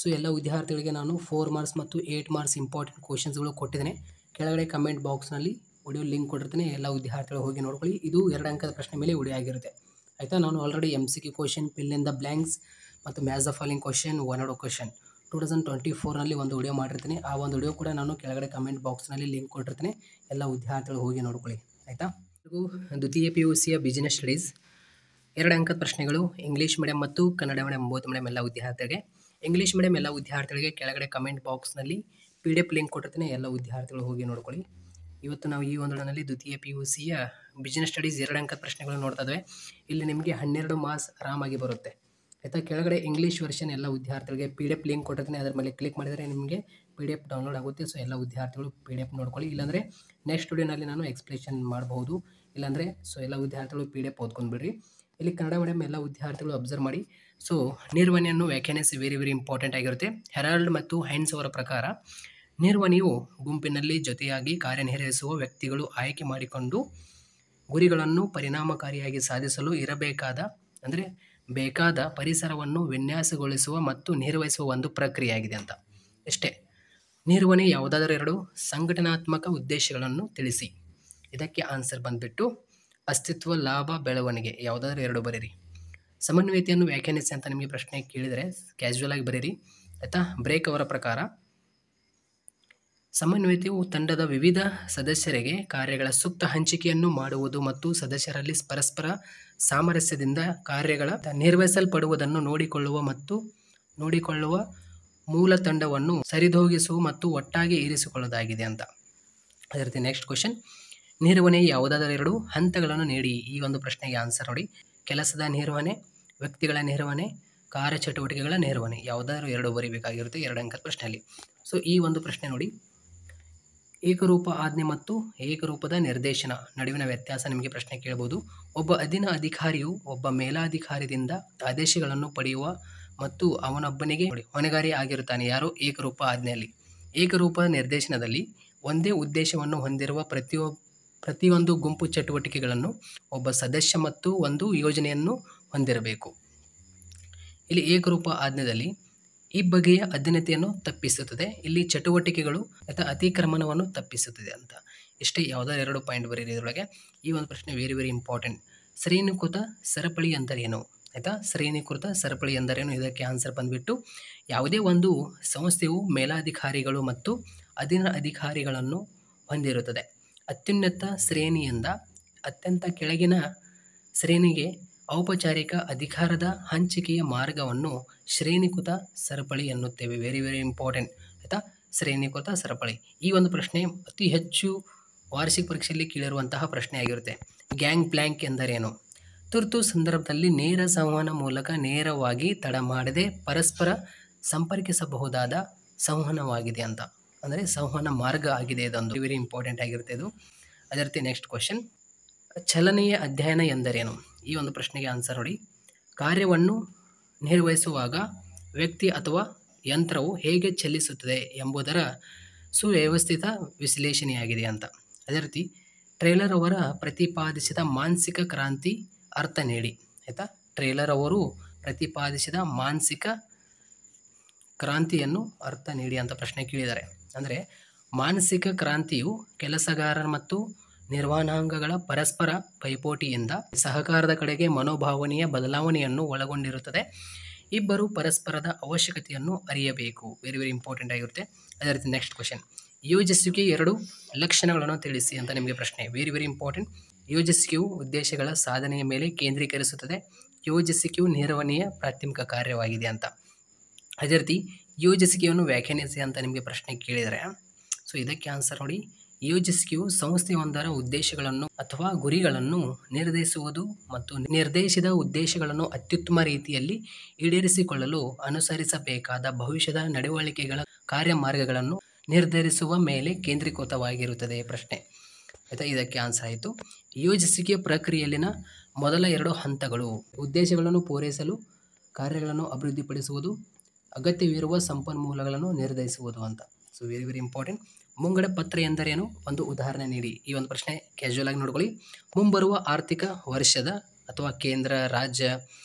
So ಎಲ್ಲ ವಿದ್ಯಾರ್ಥಿಗಳಿಗೆ ನಾನು 4 ಮಾರ್ಕ್ಸ್ ಮತ್ತು 8 ಮಾರ್ಕ್ಸ್ ಇಂಪಾರ್ಟೆಂಟ್ ಕ್ವಶನ್ಸ್ಗಳು ಕೊಟ್ಟಿದ್ದೇನೆ. ಕೆಳಗಡೆ ಕಮೆಂಟ್ ಬಾಕ್ಸ್ನಲ್ಲಿ ವಿಡಿಯೋ ಲಿಂಕ್ ಕೊಟ್ಟಿರ್ತೀನಿ. ಎಲ್ಲ ವಿದ್ಯಾರ್ಥಿಗಳು ಹೋಗಿ ನೋಡ್ಕೊಳ್ಳಿ. ಇದು 2 ಅಂಕದ ಪ್ರಶ್ನೆ ಮೇಲೆ ವಿಡಿಯೋ ಆಗಿರುತ್ತೆ. ಆಯಿತಾ. ನಾನು already MCQ question, fill in the blanks ಮತ್ತು match the following question, one word question 2024ನಲ್ಲಿ ಒಂದು ವಿಡಿಯೋ ಮಾಡಿರ್ತೀನಿ. ಆ ಒಂದು ವಿಡಿಯೋ ಕೂಡ ನಾನು ಕೆಳಗಡೆ ಕಮೆಂಟ್ ಬಾಕ್ಸ್ನಲ್ಲಿ ಲಿಂಕ್ ಕೊಟ್ಟಿರ್ತೀನಿ. ಎಲ್ಲ ವಿದ್ಯಾರ್ಥಿಗಳು ಹೋಗಿ ನೋಡ್ಕೊಳ್ಳಿ. ಆಯಿತಾ. ದ್ವಿತೀಯ PUCಯ ಬಿಸಿನೆಸ್ ಸ್ಟಡೀಸ್ 2 ಅಂಕದ ಪ್ರಶ್ನೆಗಳು ಇಂಗ್ಲೀಷ್ ಮೀಡಿಯಂ ಮತ್ತು ಕನ್ನಡ ಮೀಡಿಯಂ ಬೋತ್ ಮೀಡಿಯಂ ಎಲ್ಲ ವಿದ್ಯಾರ್ಥಿಗಳಿಗೆ. ಇಂಗ್ಲೀಷ್ ಮೀಡಿಯಂ ಎಲ್ಲ ವಿದ್ಯಾರ್ಥಿಗಳಿಗೆ ಕೆಳಗಡೆ ಕಮೆಂಟ್ ಬಾಕ್ಸ್ನಲ್ಲಿ PDF ಲಿಂಕ್ ಕೊಟ್ಟಿರ್ತೀನಿ. ಎಲ್ಲ ವಿದ್ಯಾರ್ಥಿಗಳು ಹೋಗಿ ನೋಡ್ಕೊಳ್ಳಿ. ಇವತ್ತು ನಾವು ಈ ಒಂದರಲ್ಲಿ ದ್ವಿತೀಯ PUCಯ ಬಿಸಿನೆಸ್ ಸ್ಟಡೀಸ್ 2 ಅಂಕದ ಪ್ರಶ್ನೆಗಳು ನೋಡ್ತಾ ಇದ್ದೇವೆ. ಇಲ್ಲಿ ನಿಮಗೆ 12 ಮಾರ್ಕ್ಸ್ ಆರಾಮಾಗಿ ಬರುತ್ತೆ. ಆಯಿತಾ. ಕೆಳಗಡೆ ಇಂಗ್ಲೀಷ್ ವರ್ಷನ್ ಎಲ್ಲ ವಿದ್ಯಾರ್ಥಿಗಳಿಗೆ PDF ಲಿಂಕ್ ಕೊಟ್ಟಿರ್ತೀನಿ. ಅದರ ಮೇಲೆ ಕ್ಲಿಕ್ ಮಾಡಿದರೆ ನಿಮಗೆ PDF ಡೌನ್ಲೋಡ್ ಆಗುತ್ತೆ. ಸೊ ಎಲ್ಲ ವಿದ್ಯಾರ್ಥಿಗಳು PDF ನೋಡ್ಕೊಳ್ಳಿ. ಇಲ್ಲಾಂದರೆ ನೆಕ್ಸ್ಟ್ ವಿಡಿಯೋನಲ್ಲಿ ನಾನು ಎಕ್ಸ್ಪ್ಲೇಷನ್ ಮಾಡಬಹುದು. ಇಲ್ಲಾಂದರೆ ಸೊ ಎಲ್ಲ ವಿದ್ಯಾರ್ಥಿಗಳು PDF ಓದ್ಕೊಂಡ್ಬಿಡ್ರಿ. ಇಲ್ಲಿ ಕನ್ನಡ ಮೀಡಿಯಂ ಎಲ್ಲ ವಿದ್ಯಾರ್ಥಿಗಳು ಅಬ್ಸರ್ವ್ ಮಾಡಿ. ಸೊ ನಿರ್ವಹಣೆಯನ್ನು ವ್ಯಾಖ್ಯಾನಿಸಿ ವೆರಿ ಇಂಪಾರ್ಟೆಂಟ್ ಆಗಿರುತ್ತೆ. ಹೆರಾಲ್ಡ್ ಮತ್ತು ಹೈನ್ಸ್ ಅವರ ಪ್ರಕಾರ ನಿರ್ವಹಣೆಯು ಗುಂಪಿನಲ್ಲಿ ಜೊತೆಯಾಗಿ ಕಾರ್ಯನಿರ್ವಹಿಸುವ ವ್ಯಕ್ತಿಗಳು ಆಯ್ಕೆ ಮಾಡಿಕೊಂಡು ಗುರಿಗಳನ್ನು ಪರಿಣಾಮಕಾರಿಯಾಗಿ ಸಾಧಿಸಲು ಬೇಕಾದ ಪರಿಸರವನ್ನು ವಿನ್ಯಾಸಗೊಳಿಸುವ ಮತ್ತು ನಿರ್ವಹಿಸುವ ಒಂದು ಪ್ರಕ್ರಿಯೆಯಾಗಿದೆ ಅಂತ. ಇಷ್ಟೇ. ನಿರ್ವಹಣೆ ಯಾವುದಾದರೂ 2 ಸಂಘಟನಾತ್ಮಕ ಉದ್ದೇಶಗಳನ್ನು ತಿಳಿಸಿ. ಇದಕ್ಕೆ ಆನ್ಸರ್ ಬಂದುಬಿಟ್ಟು ಅಸ್ತಿತ್ವ, ಲಾಭ, ಬೆಳವಣಿಗೆ ಯಾವುದಾದ್ರೂ 2 ಬರೀರಿ. ಸಮನ್ವಯತೆಯನ್ನು ವ್ಯಾಖ್ಯಾನಿಸಿ ಅಂತ ನಿಮಗೆ ಪ್ರಶ್ನೆ ಕೇಳಿದರೆ ಕ್ಯಾಶುವಲ್ ಆಗಿ ಬರೀರಿ. ಆಯಿತಾ. ಬ್ರೇಕ್ ಅವರ ಪ್ರಕಾರ ಸಮನ್ವಯತೆಯು ತಂಡದ ವಿವಿಧ ಸದಸ್ಯರಿಗೆ ಕಾರ್ಯಗಳ ಸೂಕ್ತ ಹಂಚಿಕೆಯನ್ನು ಮಾಡುವುದು ಮತ್ತು ಸದಸ್ಯರಲ್ಲಿ ಪರಸ್ಪರ ಸಾಮರಸ್ಯದಿಂದ ಕಾರ್ಯಗಳ ನಿರ್ವಹಿಸಲ್ಪಡುವುದನ್ನು ನೋಡಿಕೊಳ್ಳುವ ಮೂಲ ತಂಡವನ್ನು ಸರಿದೂಗಿಸುವ ಮತ್ತು ಒಟ್ಟಾಗಿ ಇರಿಸಿಕೊಳ್ಳುವುದಾಗಿದೆ ಅಂತ. ಅದೇ ರೀತಿ ನೆಕ್ಸ್ಟ್ ಕ್ವಶನ್, ನಿರ್ವಹಣೆ ಯಾವುದಾದರೂ 2 ಹಂತಗಳನ್ನು ನೀಡಿ. ಈ ಒಂದು ಪ್ರಶ್ನೆಗೆ ಆನ್ಸರ್ ನೋಡಿ. ಕೆಲಸದ ನಿರ್ವಹಣೆ, ವ್ಯಕ್ತಿಗಳ ನಿರ್ವಹಣೆ, ಕಾರ್ಯಚಟುವಟಿಕೆಗಳ ನಿರ್ವಹಣೆ ಯಾವುದಾದ್ರೂ 2 ಬರೀಬೇಕಾಗಿರುತ್ತೆ 2 ಅಂಕದ ಪ್ರಶ್ನೆಯಲ್ಲಿ. ಸೊ ಈ ಒಂದು ಪ್ರಶ್ನೆ ನೋಡಿ, ಏಕರೂಪ ಆಜ್ಞೆ ಮತ್ತು ಏಕರೂಪದ ನಿರ್ದೇಶನ ನಡುವಿನ ವ್ಯತ್ಯಾಸ ನಿಮಗೆ ಪ್ರಶ್ನೆ ಕೇಳಬಹುದು. ಒಬ್ಬ ಅಧೀನ ಅಧಿಕಾರಿಯು ಒಬ್ಬ ಮೇಲಾಧಿಕಾರಿಯಿಂದ ಆದೇಶಗಳನ್ನು ಪಡೆಯುವ ಮತ್ತು ಅವನೊಬ್ಬನಿಗೆ ಹೊಣೆಗಾರಿ ಆಗಿರುತ್ತಾನೆ. ಯಾರು? ಏಕರೂಪ ಆಜ್ಞೆಯಲ್ಲಿ. ಏಕರೂಪ ನಿರ್ದೇಶನದಲ್ಲಿ ಒಂದೇ ಉದ್ದೇಶವನ್ನು ಹೊಂದಿರುವ ಪ್ರತಿಯೊಂದು ಗುಂಪು ಚಟುವಟಿಕೆಗಳನ್ನು ಒಬ್ಬ ಸದಸ್ಯ ಮತ್ತು ಒಂದು ಯೋಜನೆಯನ್ನು ಹೊಂದಿರಬೇಕು. ಇಲ್ಲಿ ಏಕರೂಪ ಆಜ್ಞೆಯಲ್ಲಿ ಈ ಬಗೆಯ ಅಧೀನತೆಯನ್ನು ತಪ್ಪಿಸುತ್ತದೆ. ಇಲ್ಲಿ ಚಟುವಟಿಕೆಗಳು ಅಥವಾ ಅತಿಕ್ರಮಣವನ್ನು ತಪ್ಪಿಸುತ್ತದೆ ಅಂತ. ಇಷ್ಟೇ. ಯಾವುದಾದ್ರು 2 ಪಾಯಿಂಟ್ ಬರೀರಿ ಇದರೊಳಗೆ. ಈ ಒಂದು ಪ್ರಶ್ನೆ ವೆರಿ ಇಂಪಾರ್ಟೆಂಟ್. ಶ್ರೇಣೀಕೃತ ಸರಪಳಿ ಎಂದರೇನು? ಆಯಿತಾ. ಶ್ರೇಣೀಕೃತ ಸರಪಳಿ ಎಂದರೇನು? ಇದಕ್ಕೆ ಆನ್ಸರ್ ಬಂದುಬಿಟ್ಟು ಯಾವುದೇ ಒಂದು ಸಂಸ್ಥೆಯು ಮೇಲಾಧಿಕಾರಿಗಳು ಮತ್ತು ಅಧೀನ ಅಧಿಕಾರಿಗಳನ್ನು ಹೊಂದಿರುತ್ತದೆ. ಅತ್ಯುನ್ನತ ಶ್ರೇಣಿಯಿಂದ ಅತ್ಯಂತ ಕೆಳಗಿನ ಶ್ರೇಣಿಗೆ ಔಪಚಾರಿಕ ಅಧಿಕಾರದ ಹಂಚಿಕೆಯ ಮಾರ್ಗವನ್ನು ಶ್ರೇಣೀಕೃತ ಸರಪಳಿ ಎನ್ನುತ್ತೇವೆ. Very important. ಆಯಿತಾ. ಶ್ರೇಣೀಕೃತ ಸರಪಳಿ ಈ ಒಂದು ಪ್ರಶ್ನೆ ಅತಿ ಹೆಚ್ಚು ವಾರ್ಷಿಕ ಪರೀಕ್ಷೆಯಲ್ಲಿ ಕೇಳಿರುವಂತಹ ಪ್ರಶ್ನೆ ಆಗಿರುತ್ತೆ. ಗ್ಯಾಂಗ್ ಪ್ಲ್ಯಾಂಕ್ ಎಂದರೇನು? ತುರ್ತು ಸಂದರ್ಭದಲ್ಲಿ ನೇರ ಸಂವಹನ ಮೂಲಕ ನೇರವಾಗಿ ತಡ ಮಾಡದೆ ಪರಸ್ಪರ ಸಂಪರ್ಕಿಸಬಹುದಾದ ಸಂವಹನವಾಗಿದೆ ಅಂತ. ಅಂದರೆ ಸಂವಹನ ಮಾರ್ಗ ಆಗಿದೆ. ಇದೊಂದು ವೆರಿ ಇಂಪಾರ್ಟೆಂಟ್ ಆಗಿರುತ್ತೆ ಇದು. ಅದೇ ರೀತಿ ನೆಕ್ಸ್ಟ್ ಕ್ವಶನ್, ಚಲನೆಯ ಅಧ್ಯಯನ ಎಂದರೇನು? ಈ ಒಂದು ಪ್ರಶ್ನೆಗೆ ಆನ್ಸರ್ ನೋಡಿ. ಕಾರ್ಯವನ್ನು ನಿರ್ವಹಿಸುವಾಗ ವ್ಯಕ್ತಿ ಅಥವಾ ಯಂತ್ರವು ಹೇಗೆ ಚಲಿಸುತ್ತದೆ ಎಂಬುದರ ಸುವ್ಯವಸ್ಥಿತ ವಿಶ್ಲೇಷಣೆಯಾಗಿದೆ ಅಂತ. ಅದೇ ರೀತಿ ಟ್ರೇಲರ್ ಅವರ ಪ್ರತಿಪಾದಿಸಿದ ಮಾನಸಿಕ ಕ್ರಾಂತಿ ಅರ್ಥ ನೀಡಿ. ಆಯಿತಾ. ಟ್ರೇಲರ್ ಅವರು ಪ್ರತಿಪಾದಿಸಿದ ಮಾನಸಿಕ ಕ್ರಾಂತಿಯನ್ನು ಅರ್ಥ ನೀಡಿ ಅಂತ ಪ್ರಶ್ನೆ ಕೇಳಿದ್ದಾರೆ. ಅಂದರೆ ಮಾನಸಿಕ ಕ್ರಾಂತಿಯು ಕೆಲಸಗಾರ ಮತ್ತು ನಿರ್ವಹಣಾಂಗಗಳ ಪರಸ್ಪರ ಪೈಪೋಟಿಯಿಂದ ಸಹಕಾರದ ಕಡೆಗೆ ಮನೋಭಾವನೆಯ ಬದಲಾವಣೆಯನ್ನು ಒಳಗೊಂಡಿರುತ್ತದೆ. ಇಬ್ಬರು ಪರಸ್ಪರದ ಅವಶ್ಯಕತೆಯನ್ನು ಅರಿಯಬೇಕು. ವೆರಿ ಇಂಪಾರ್ಟೆಂಟ್ ಆಗಿರುತ್ತೆ. ಅದೇ ರೀತಿ ನೆಕ್ಸ್ಟ್ ಕ್ವಶನ್, ಯೋಜಿಸುವಿಕೆ 2 ಲಕ್ಷಣಗಳನ್ನು ತಿಳಿಸಿ ಅಂತ ನಿಮಗೆ ಪ್ರಶ್ನೆ. Very important. ಯೋಜಿಸುವಿಕೆಯು ಉದ್ದೇಶಗಳ ಸಾಧನೆಯ ಮೇಲೆ ಕೇಂದ್ರೀಕರಿಸುತ್ತದೆ. ಯೋಜಿಸುವಿಕೆಯು ನಿರ್ವಹಣೆಯ ಪ್ರಾಥಮಿಕ ಕಾರ್ಯವಾಗಿದೆ ಅಂತ. ಅದೇ ರೀತಿ ಯೋಜಿಸುವಿಕೆಯನ್ನು ವ್ಯಾಖ್ಯಾನಿಸಿ ಅಂತ ನಿಮಗೆ ಪ್ರಶ್ನೆ ಕೇಳಿದರೆ ಸೊ ಇದಕ್ಕೆ ಆನ್ಸರ್ ನೋಡಿ. ಯೋಜಿಸುವಿಕೆಯು ಸಂಸ್ಥೆಯೊಂದರ ಉದ್ದೇಶಗಳನ್ನು ಅಥವಾ ಗುರಿಗಳನ್ನು ನಿರ್ಧರಿಸುವುದು ಮತ್ತು ನಿರ್ದೇಶಿತ ಉದ್ದೇಶಗಳನ್ನು ಅತ್ಯುತ್ತಮ ರೀತಿಯಲ್ಲಿ ಈಡೇರಿಸಿಕೊಳ್ಳಲು ಅನುಸರಿಸಬೇಕಾದ ಭವಿಷ್ಯದ ನಡವಳಿಕೆಗಳ ಕಾರ್ಯಮಾರ್ಗಗಳನ್ನು ನಿರ್ಧರಿಸುವ ಮೇಲೆ ಕೇಂದ್ರೀಕೃತವಾಗಿರುತ್ತದೆ ಪ್ರಶ್ನೆ. ಆಯಿತಾ. ಇದಕ್ಕೆ ಆನ್ಸರ್ ಆಯಿತು. ಯೋಜಿಸುವಿಕೆಯ ಪ್ರಕ್ರಿಯೆಯಲ್ಲಿನ ಮೊದಲ 2 ಹಂತಗಳು ಉದ್ದೇಶಗಳನ್ನು ಪೂರೈಸಲು ಕಾರ್ಯಗಳನ್ನು ಅಭಿವೃದ್ಧಿಪಡಿಸುವುದು, ಅಗತ್ಯವಿರುವ ಸಂಪನ್ಮೂಲಗಳನ್ನು ನಿರ್ಧರಿಸುವುದು ಅಂತ. So very important. ಮುಂಗಡ ಪತ್ರ ಎಂದರೇನು? ಒಂದು ಉದಾಹರಣೆ ನೀಡಿ. ಈ ಒಂದು ಪ್ರಶ್ನೆ ಕ್ಯಾಶುವಲ್ ಆಗಿ ನೋಡ್ಕೊಳ್ಳಿ. ಮುಂಬರುವ ಆರ್ಥಿಕ ವರ್ಷದ ಅಥವಾ ಕೇಂದ್ರ ರಾಜ್ಯ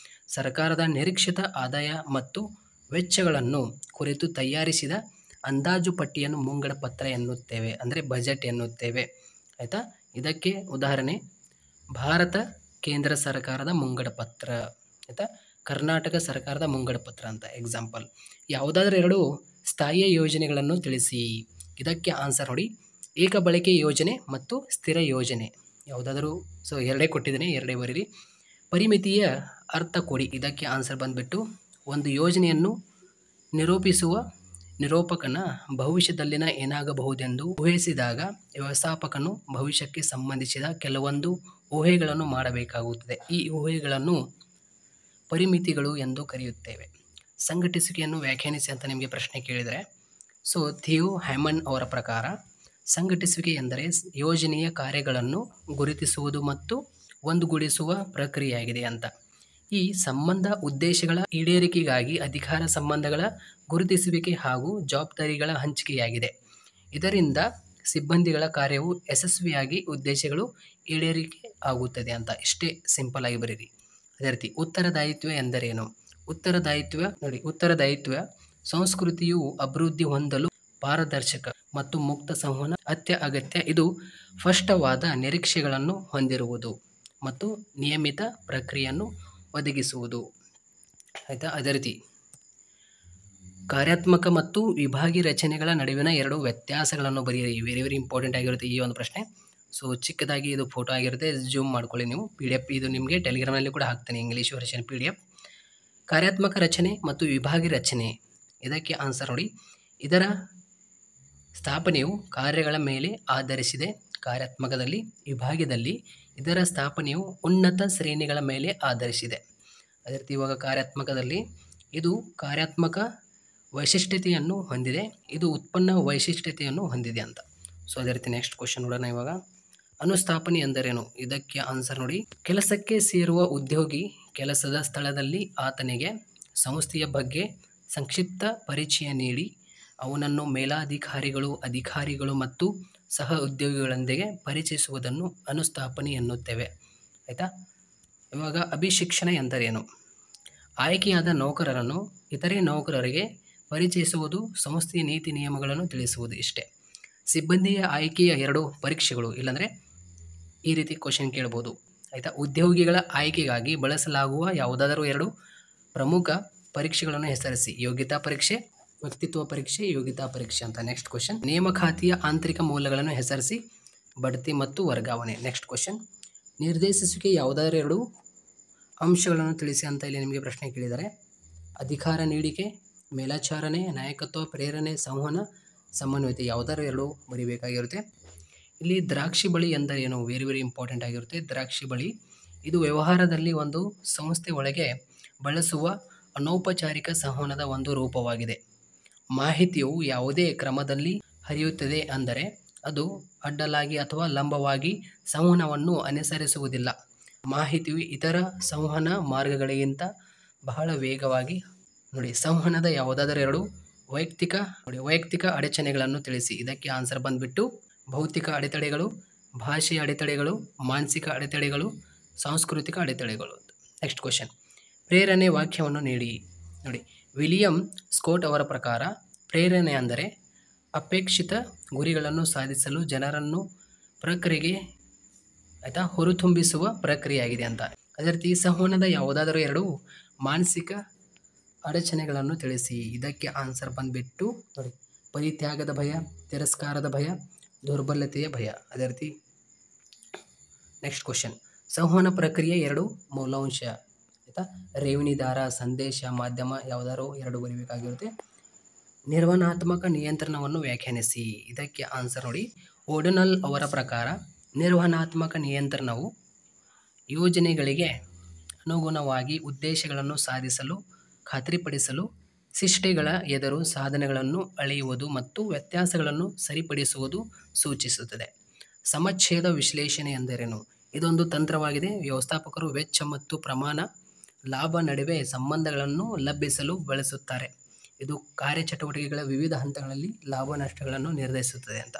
ಸರ್ಕಾರದ ನಿರೀಕ್ಷಿತ ಆದಾಯ ಮತ್ತು ವೆಚ್ಚಗಳನ್ನು ಕುರಿತು ತಯಾರಿಸಿದ ಅಂದಾಜು ಪಟ್ಟಿಯನ್ನು ಮುಂಗಡ ಪತ್ರ ಎನ್ನುತ್ತೇವೆ, ಅಂದರೆ ಬಜೆಟ್ ಎನ್ನುತ್ತೇವೆ. ಆಯಿತಾ. ಇದಕ್ಕೆ ಉದಾಹರಣೆ ಭಾರತ ಕೇಂದ್ರ ಸರ್ಕಾರದ ಮುಂಗಡ ಪತ್ರ, ಆಯಿತಾ, ಕರ್ನಾಟಕ ಸರ್ಕಾರದ ಮುಂಗಡ ಪತ್ರ ಅಂತ ಎಕ್ಸಾಂಪಲ್. ಯಾವುದಾದ್ರೂ ಎರಡು ಸ್ಥಾಯಿ ಯೋಜನೆಗಳನ್ನು ತಿಳಿಸಿ. ಇದಕ್ಕೆ ಆನ್ಸರ್ ನೋಡಿ, ಏಕ ಬಳಕೆ ಯೋಜನೆ ಮತ್ತು ಸ್ಥಿರ ಯೋಜನೆ. ಯಾವುದಾದರೂ ಎರಡೇ ಕೊಟ್ಟಿದ್ದೀನಿ, ಎರಡೇ ಬರೀರಿ. ಪರಿಮಿತಿಯ ಅರ್ಥ ಕೊಡಿ. ಇದಕ್ಕೆ ಆನ್ಸರ್ ಬಂದುಬಿಟ್ಟು ಒಂದು ಯೋಜನೆಯನ್ನು ನಿರೂಪಿಸುವ ನಿರೂಪಕನ ಭವಿಷ್ಯದಲ್ಲಿನ ಏನಾಗಬಹುದೆಂದು ಊಹಿಸಿದಾಗ ವ್ಯವಸ್ಥಾಪಕನು ಭವಿಷ್ಯಕ್ಕೆ ಸಂಬಂಧಿಸಿದ ಕೆಲವೊಂದು ಊಹೆಗಳನ್ನು ಮಾಡಬೇಕಾಗುತ್ತದೆ. ಈ ಊಹೆಗಳನ್ನು ಪರಿಮಿತಿಗಳು ಎಂದು ಕರೆಯುತ್ತೇವೆ. ಸಂಘಟಿಸುವಿಕೆಯನ್ನು ವ್ಯಾಖ್ಯಾನಿಸಿ ಅಂತ ನಿಮಗೆ ಪ್ರಶ್ನೆ ಕೇಳಿದರೆ, ಥಿಯೋ ಹ್ಯಾಮನ್ ಅವರ ಪ್ರಕಾರ ಸಂಘಟಿಸುವಿಕೆ ಎಂದರೆ ಯೋಜನೆಯ ಕಾರ್ಯಗಳನ್ನು ಗುರುತಿಸುವುದು ಮತ್ತು ಒಂದುಗೂಡಿಸುವ ಪ್ರಕ್ರಿಯೆಯಾಗಿದೆ ಅಂತ. ಈ ಸಂಬಂಧ ಉದ್ದೇಶಗಳ ಈಡೇರಿಕೆಗಾಗಿ ಅಧಿಕಾರ ಸಂಬಂಧಗಳ ಗುರುತಿಸುವಿಕೆ ಹಾಗೂ ಜವಾಬ್ದಾರಿಗಳ ಹಂಚಿಕೆಯಾಗಿದೆ. ಇದರಿಂದ ಸಿಬ್ಬಂದಿಗಳ ಕಾರ್ಯವು ಯಶಸ್ವಿಯಾಗಿ ಉದ್ದೇಶಗಳು ಈಡೇರಿಕೆ ಆಗುತ್ತದೆ ಅಂತ. ಇಷ್ಟೇ ಸಿಂಪಲ್ ಆಗಿ ಬರೀರಿ. ಅದೇ ರೀತಿ ಉತ್ತರದಾಯಿತ್ವ ಎಂದರೇನು? ಉತ್ತರದಾಯಿತ್ವ ಸಂಸ್ಕೃತಿಯು ಅಭಿವೃದ್ಧಿ ಹೊಂದಲು ಪಾರದರ್ಶಕ ಮತ್ತು ಮುಕ್ತ ಸಂವಹನ ಅತ್ಯಗತ್ಯ. ಇದು ಸ್ಪಷ್ಟವಾದ ನಿರೀಕ್ಷೆಗಳನ್ನು ಹೊಂದಿರುವುದು ಮತ್ತು ನಿಯಮಿತ ಪ್ರಕ್ರಿಯೆಯನ್ನು ಒದಗಿಸುವುದು. ಆಯಿತಾ. ಅದೇ ರೀತಿ ಕಾರ್ಯಾತ್ಮಕ ಮತ್ತು ವಿಭಾಗೀಯ ರಚನೆಗಳ ನಡುವಿನ ಎರಡು ವ್ಯತ್ಯಾಸಗಳನ್ನು ಬರೆಯಿರಿ. ವೆರಿ ವೆರಿ ಇಂಪಾರ್ಟೆಂಟ್ ಆಗಿರುತ್ತೆ ಈ ಒಂದು ಪ್ರಶ್ನೆ. ಚಿಕ್ಕದಾಗಿ ಇದು ಫೋಟೋ ಆಗಿರುತ್ತೆ, ಜೂಮ್ ಮಾಡ್ಕೊಳ್ಳಿ ನೀವು. PDF ಇದು ನಿಮಗೆ ಟೆಲಿಗ್ರಾಮ್ನಲ್ಲಿ ಕೂಡ ಹಾಕ್ತೇನೆ, ಇಂಗ್ಲೀಷ್ ವರ್ಷನ್ PDF. ಕಾರ್ಯಾತ್ಮಕ ರಚನೆ ಮತ್ತು ವಿಭಾಗೀಯ ರಚನೆ. ಇದಕ್ಕೆ ಆನ್ಸರ್ ನೋಡಿ, ಇದರ ಸ್ಥಾಪನೆಯು ಕಾರ್ಯಗಳ ಮೇಲೆ ಆಧರಿಸಿದೆ. ಕಾರ್ಯಾತ್ಮಕದಲ್ಲಿ, ವಿಭಾಗದಲ್ಲಿ ಇದರ ಸ್ಥಾಪನೆಯು ಉನ್ನತ ಶ್ರೇಣಿಗಳ ಮೇಲೆ ಆಧರಿಸಿದೆ. ಅದೇ ರೀತಿ ಇವಾಗ ಕಾರ್ಯಾತ್ಮಕದಲ್ಲಿ ಇದು ಕಾರ್ಯಾತ್ಮಕ ವೈಶಿಷ್ಟ್ಯತೆಯನ್ನು ಹೊಂದಿದೆ, ಇದು ಉತ್ಪನ್ನ ವೈಶಿಷ್ಟ್ಯತೆಯನ್ನು ಹೊಂದಿದೆ ಅಂತ. ಅದೇ ರೀತಿ ನೆಕ್ಸ್ಟ್ ಕ್ವಶನ್ ನೋಡೋಣ ಇವಾಗ. ಅನುಸ್ಥಾಪನೆ ಎಂದರೇನು? ಇದಕ್ಕೆ ಆನ್ಸರ್ ನೋಡಿ, ಕೆಲಸಕ್ಕೆ ಸೇರುವ ಉದ್ಯೋಗಿ ಕೆಲಸದ ಸ್ಥಳದಲ್ಲಿ ಆತನಿಗೆ ಸಂಸ್ಥೆಯ ಬಗ್ಗೆ ಸಂಕ್ಷಿಪ್ತ ಪರಿಚಯ ನೀಡಿ ಅವನನ್ನು ಮೇಲಾಧಿಕಾರಿಗಳು, ಅಧಿಕಾರಿಗಳು ಮತ್ತು ಸಹ ಉದ್ಯೋಗಿಗಳೊಂದಿಗೆ ಪರಿಚಯಿಸುವುದನ್ನು ಅನುಸ್ಥಾಪನೆ ಎನ್ನುತ್ತೇವೆ. ಆಯಿತಾ. ಇವಾಗ ಅಭಿಶಿಕ್ಷಣ ಎಂದರೇನು? ಆಯ್ಕೆಯಾದ ನೌಕರರನ್ನು ಇತರೆ ನೌಕರರಿಗೆ ಪರಿಚಯಿಸುವುದು, ಸಂಸ್ಥೆಯ ನೀತಿ ನಿಯಮಗಳನ್ನು ತಿಳಿಸುವುದು. ಇಷ್ಟೇ. ಸಿಬ್ಬಂದಿಯ ಆಯ್ಕೆಯ ಎರಡು ಪರೀಕ್ಷೆಗಳು, ಇಲ್ಲಾಂದರೆ ಈ ರೀತಿ ಕ್ವಶನ್ ಕೇಳ್ಬೋದು. ಆಯಿತಾ. ಉದ್ಯೋಗಿಗಳ ಆಯ್ಕೆಗಾಗಿ ಬಳಸಲಾಗುವ ಯಾವುದಾದರೂ ಎರಡು ಪ್ರಮುಖ ಪರೀಕ್ಷೆಗಳನ್ನು ಹೆಸರಿಸಿ. ಯೋಗ್ಯತಾ ಪರೀಕ್ಷೆ, ವ್ಯಕ್ತಿತ್ವ ಪರೀಕ್ಷೆ, ಯೋಗ್ಯತಾ ಪರೀಕ್ಷೆ ಅಂತ. Next question. ನೇಮಕಾತಿಯ ಆಂತರಿಕ ಮೌಲ್ಯಗಳನ್ನು ಹೆಸರಿಸಿ. ಬಡ್ತಿ ಮತ್ತು ವರ್ಗಾವಣೆ. Next question. ನಿರ್ದೇಶಿಸುವಿಕೆ ಯಾವುದಾದರೂ ಎರಡು ಅಂಶಗಳನ್ನು ತಿಳಿಸಿ ಅಂತ ಇಲ್ಲಿ ನಿಮಗೆ ಪ್ರಶ್ನೆ ಕೇಳಿದ್ದಾರೆ. ಅಧಿಕಾರ ನೀಡಿಕೆ, ಮೇಲ್ವಿಚಾರಣೆ, ನಾಯಕತ್ವ, ಪ್ರೇರಣೆ, ಸಂವಹನ, ಸಮನ್ವಯತೆ. ಯಾವುದಾದ್ರು ಎರಡು ಬರೀಬೇಕಾಗಿರುತ್ತೆ. ಇಲ್ಲಿ ದ್ರಾಕ್ಷಿ ಬಳಿ ಎಂದರೇನು? ವೆರಿ ವೆರಿ ಇಂಪಾರ್ಟೆಂಟ್ ಆಗಿರುತ್ತೆ. ದ್ರಾಕ್ಷಿ ಬಳಿ ಇದು ವ್ಯವಹಾರದಲ್ಲಿ ಒಂದು ಸಂಸ್ಥೆ ಒಳಗೆ ಬಳಸುವ ಅನೌಪಚಾರಿಕ ಸಂವಹನದ ಒಂದು ರೂಪವಾಗಿದೆ. ಮಾಹಿತಿಯು ಯಾವುದೇ ಕ್ರಮದಲ್ಲಿ ಹರಿಯುತ್ತದೆ, ಅಂದರೆ ಅದು ಅಡ್ಡಲಾಗಿ ಅಥವಾ ಲಂಬವಾಗಿ ಸಂವಹನವನ್ನು ಅನುಸರಿಸುವುದಿಲ್ಲ. ಮಾಹಿತಿಯು ಇತರ ಸಂವಹನ ಮಾರ್ಗಗಳಿಗಿಂತ ಬಹಳ ವೇಗವಾಗಿ ನೋಡಿ. ಸಂವಹನದ ಯಾವುದಾದರೂ ಎರಡು ವೈಯಕ್ತಿಕ ಅಡಚಣೆಗಳನ್ನು ತಿಳಿಸಿ. ಇದಕ್ಕೆ ಆನ್ಸರ್ ಬಂದುಬಿಟ್ಟು ಭೌತಿಕ ಅಡೆತಡೆಗಳು, ಭಾಷೆಯ ಅಡೆತಡೆಗಳು, ಮಾನಸಿಕ ಅಡೆತಡೆಗಳು, ಸಾಂಸ್ಕೃತಿಕ ಅಡೆತಡೆಗಳು. Next question. ಪ್ರೇರಣೆ ವಾಕ್ಯವನ್ನು ನೀಡಿ. ನೋಡಿ, ವಿಲಿಯಂ ಸ್ಕೋಟ್ ಅವರ ಪ್ರಕಾರ ಪ್ರೇರಣೆ ಅಂದರೆ ಅಪೇಕ್ಷಿತ ಗುರಿಗಳನ್ನು ಸಾಧಿಸಲು ಜನರನ್ನು ಪ್ರಕ್ರಿಯೆಗೆ ಹೊರತುಂಬಿಸುವ ಪ್ರಕ್ರಿಯೆಯಾಗಿದೆ ಅಂತ. ಅದೇ ರೀತಿ ಸಂವಹನದ ಯಾವುದಾದರೂ ಎರಡು ಮಾನಸಿಕ ಅಡಚಣೆಗಳನ್ನು ತಿಳಿಸಿ. ಇದಕ್ಕೆ ಆನ್ಸರ್ ಬಂದುಬಿಟ್ಟು ನೋಡಿ, ಪರಿತ್ಯಾಗದ ಭಯ, ತಿರಸ್ಕಾರದ ಭಯ, ದುರ್ಬಲತೆಯ ಭಯ. ಅದೇ ರೀತಿ ನೆಕ್ಸ್ಟ್ ಕ್ವಶನ್. ಸಂವಹನ ಪ್ರಕ್ರಿಯೆ ಎರಡು ಮೌಲಾಂಶ. ಆಯಿತಾ. ರೇವಣಿದಾರ, ಸಂದೇಶ ಮಾಧ್ಯಮ. ಯಾವುದಾದ್ರು ಎರಡು ಬರೀಬೇಕಾಗಿರುತ್ತೆ. ನಿರ್ವಹಣಾತ್ಮಕ ನಿಯಂತ್ರಣವನ್ನು ವ್ಯಾಖ್ಯಾನಿಸಿ. ಇದಕ್ಕೆ ಆನ್ಸರ್ ನೋಡಿ, ಓಡನಲ್ ಅವರ ಪ್ರಕಾರ ನಿರ್ವಹಣಾತ್ಮಕ ನಿಯಂತ್ರಣವು ಯೋಜನೆಗಳಿಗೆ ಅನುಗುಣವಾಗಿ ಉದ್ದೇಶಗಳನ್ನು ಸಾಧಿಸಲು ಖಾತ್ರಿಪಡಿಸಲು ಶಿಷ್ಟೆಗಳ ಎದುರು ಸಾಧನೆಗಳನ್ನು ಅಳೆಯುವುದು ಮತ್ತು ವ್ಯತ್ಯಾಸಗಳನ್ನು ಸರಿಪಡಿಸುವುದು ಸೂಚಿಸುತ್ತದೆ. ಸಮಚ್ಛೇದ ವಿಶ್ಲೇಷಣೆ ಎಂದರೇನು? ಇದೊಂದು ತಂತ್ರವಾಗಿದೆ. ವ್ಯವಸ್ಥಾಪಕರು ವೆಚ್ಚ ಮತ್ತು ಪ್ರಮಾಣ ಲಾಭ ನಡುವೆ ಸಂಬಂಧಗಳನ್ನು ಲಭಿಸಲು ಬಳಸುತ್ತಾರೆ. ಇದು ಕಾರ್ಯಚಟುವಟಿಕೆಗಳ ವಿವಿಧ ಹಂತಗಳಲ್ಲಿ ಲಾಭ ನಷ್ಟಗಳನ್ನು ನಿರ್ಧರಿಸುತ್ತದೆ ಅಂತ.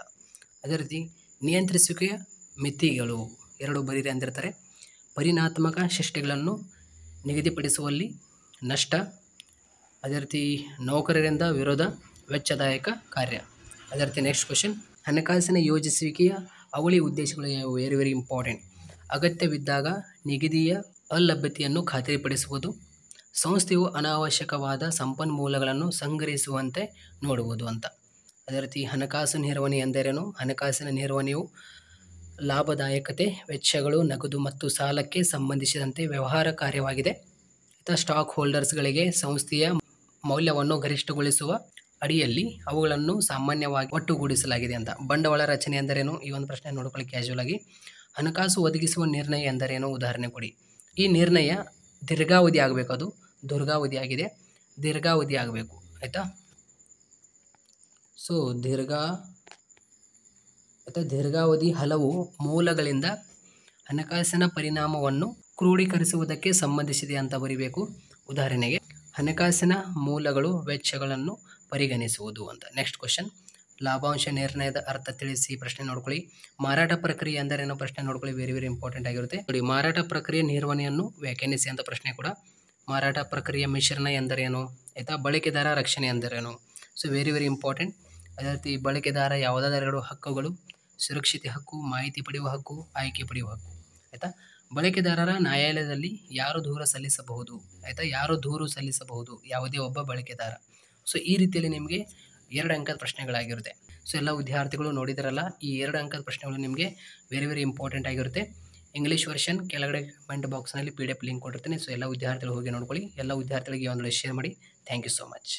ಅದೇ ರೀತಿ ನಿಯಂತ್ರಿಸುವಿಕೆಯ ಮಿತಿಗಳು ಎರಡು ಬರೀರಿ ಅಂದಿರ್ತಾರೆ. ಪರಿಣಾತ್ಮಕ ಶಿಷ್ಟೆಗಳನ್ನು ನಿಗದಿಪಡಿಸುವಲ್ಲಿ ನಷ್ಟ ಅದೇ ರೀತಿ ನೌಕರರಿಂದ ವಿರೋಧ ವೆಚ್ಚದಾಯಕ ಕಾರ್ಯ. ಅದೇ ರೀತಿ ನೆಕ್ಸ್ಟ್ ಕ್ವಶನ್, ಹಣಕಾಸಿನ ಯೋಜಿಸುವಿಕೆಯ ಅವಳಿ ಉದ್ದೇಶಗಳು ಯಾವುವು? Very very important. ಅಗತ್ಯವಿದ್ದಾಗ ನಿಗದಿಯ ಅಲಭ್ಯತೆಯನ್ನು ಖಾತರಿಪಡಿಸುವುದು, ಸಂಸ್ಥೆಯು ಅನಾವಶ್ಯಕವಾದ ಸಂಪನ್ಮೂಲಗಳನ್ನು ಸಂಗ್ರಹಿಸುವಂತೆ ನೋಡುವುದು ಅಂತ. ಅದೇ ರೀತಿ ಹಣಕಾಸು ನಿರ್ವಹಣೆ ಎಂದರೇನು? ಹಣಕಾಸಿನ ನಿರ್ವಹಣೆಯು ಲಾಭದಾಯಕತೆ, ವೆಚ್ಚಗಳು, ನಗದು ಮತ್ತು ಸಾಲಕ್ಕೆ ಸಂಬಂಧಿಸಿದಂತೆ ವ್ಯವಹಾರ ಕಾರ್ಯವಾಗಿದೆ. ಸ್ಟಾಕ್ ಹೋಲ್ಡರ್ಸ್ಗಳಿಗೆ ಸಂಸ್ಥೆಯ ಮೌಲ್ಯವನ್ನು ಗರಿಷ್ಠಗೊಳಿಸುವ ಅಡಿಯಲ್ಲಿ ಅವುಗಳನ್ನು ಸಾಮಾನ್ಯವಾಗಿ ಒಟ್ಟುಗೂಡಿಸಲಾಗಿದೆ ಅಂತ. ಬಂಡವಾಳ ರಚನೆ ಎಂದರೇನು? ಈ ಒಂದು ಪ್ರಶ್ನೆ ನೋಡ್ಕೊಳ್ಳಿ ಕ್ಯಾಶುವಲ್ ಆಗಿ. ಹಣಕಾಸು ಒದಗಿಸುವ ನಿರ್ಣಯ ಎಂದರೇನು? ಉದಾಹರಣೆ ಕೊಡಿ. ಈ ನಿರ್ಣಯ ದೀರ್ಘಾವಧಿ ಆಗಬೇಕು, ಅದು ದೀರ್ಘಾವಧಿ ಆಗಿದೆ, ದೀರ್ಘಾವಧಿ ಆಗಬೇಕು ಆಯಿತಾ. ಸೊ ದೀರ್ಘಾವಧಿ ಹಲವು ಮೂಲಗಳಿಂದ ಹಣಕಾಸಿನ ಪರಿಣಾಮವನ್ನು ಕ್ರೋಢೀಕರಿಸುವುದಕ್ಕೆ ಸಂಬಂಧಿಸಿದೆ ಅಂತ ಬರಿಬೇಕು. ಉದಾಹರಣೆಗೆ ಹಣಕಾಸಿನ ಮೂಲಗಳು ವೆಚ್ಚಗಳನ್ನು ಪರಿಗಣಿಸುವುದು ಅಂತ. ನೆಕ್ಸ್ಟ್ ಕ್ವಶನ್, ಲಾಭಾಂಶ ನಿರ್ಣಯದ ಅರ್ಥ ತಿಳಿಸಿ. ಪ್ರಶ್ನೆ ನೋಡ್ಕೊಳ್ಳಿ. ಮಾರಾಟ ಪ್ರಕ್ರಿಯೆ ಎಂದರೇನು? ಪ್ರಶ್ನೆ ನೋಡ್ಕೊಳ್ಳಿ, ವೆರಿ ವೆರಿ ಇಂಪಾರ್ಟೆಂಟ್ ಆಗಿರುತ್ತೆ ನೋಡಿ. ಮಾರಾಟ ಪ್ರಕ್ರಿಯೆ ನಿರ್ವಹಣೆಯನ್ನು ವ್ಯಾಖ್ಯಾನಿಸಿ ಅಂತ ಪ್ರಶ್ನೆ ಕೂಡ. ಮಾರಾಟ ಪ್ರಕ್ರಿಯೆ ಮಿಶ್ರಣ ಎಂದರೇನು ಆಯಿತಾ. ಬಳಕೆದಾರ ರಕ್ಷಣೆ ಎಂದರೇನು? So very very important. ಅದೇ ರೀತಿ ಬಳಕೆದಾರ ಯಾವುದಾದರೂ ಎರಡು ಹಕ್ಕುಗಳು, ಸುರಕ್ಷಿತ ಹಕ್ಕು, ಮಾಹಿತಿ ಪಡೆಯುವ ಹಕ್ಕು, ಆಯ್ಕೆ ಪಡೆಯುವ ಹಕ್ಕು ಆಯಿತಾ. ಬಳಕೆದಾರರ ನ್ಯಾಯಾಲಯದಲ್ಲಿ ಯಾರು ದೂರು ಸಲ್ಲಿಸಬಹುದು ಆಯಿತಾ, ಯಾರು ದೂರು ಸಲ್ಲಿಸಬಹುದು? ಯಾವುದೇ ಒಬ್ಬ ಬಳಕೆದಾರ. ಸೊ ಈ ರೀತಿಯಲ್ಲಿ ನಿಮಗೆ 2 ಅಂಕದ ಪ್ರಶ್ನೆಗಳಾಗಿರುತ್ತೆ. ಸೊ ಎಲ್ಲ ವಿದ್ಯಾರ್ಥಿಗಳು ನೋಡಿದಿರಲ್ಲ, ಈ 2 ಅಂಕದ ಪ್ರಶ್ನೆಗಳು ನಿಮಗೆ ವೆರಿ ವೆರಿ ಇಂಪಾರ್ಟೆಂಟ್ ಆಗಿರುತ್ತೆ. ಇಂಗ್ಲೀಷ್ ವರ್ಷನ್ ಕೆಳಗಡೆ ಕಮೆಂಟ್ ಬಾಕ್ಸ್ನಲ್ಲಿ PDF ಲಿಂಕ್ ಕೊಟ್ಟಿರ್ತೀನಿ. ಸೊ ಎಲ್ಲ ವಿದ್ಯಾರ್ಥಿಗಳು ಹೋಗಿ ನೋಡ್ಕೊಳ್ಳಿ. ಎಲ್ಲ ವಿದ್ಯಾರ್ಥಿಗಳಿಗೆ ಒಂದು ಶೇರ್ ಮಾಡಿ. Thank you so much.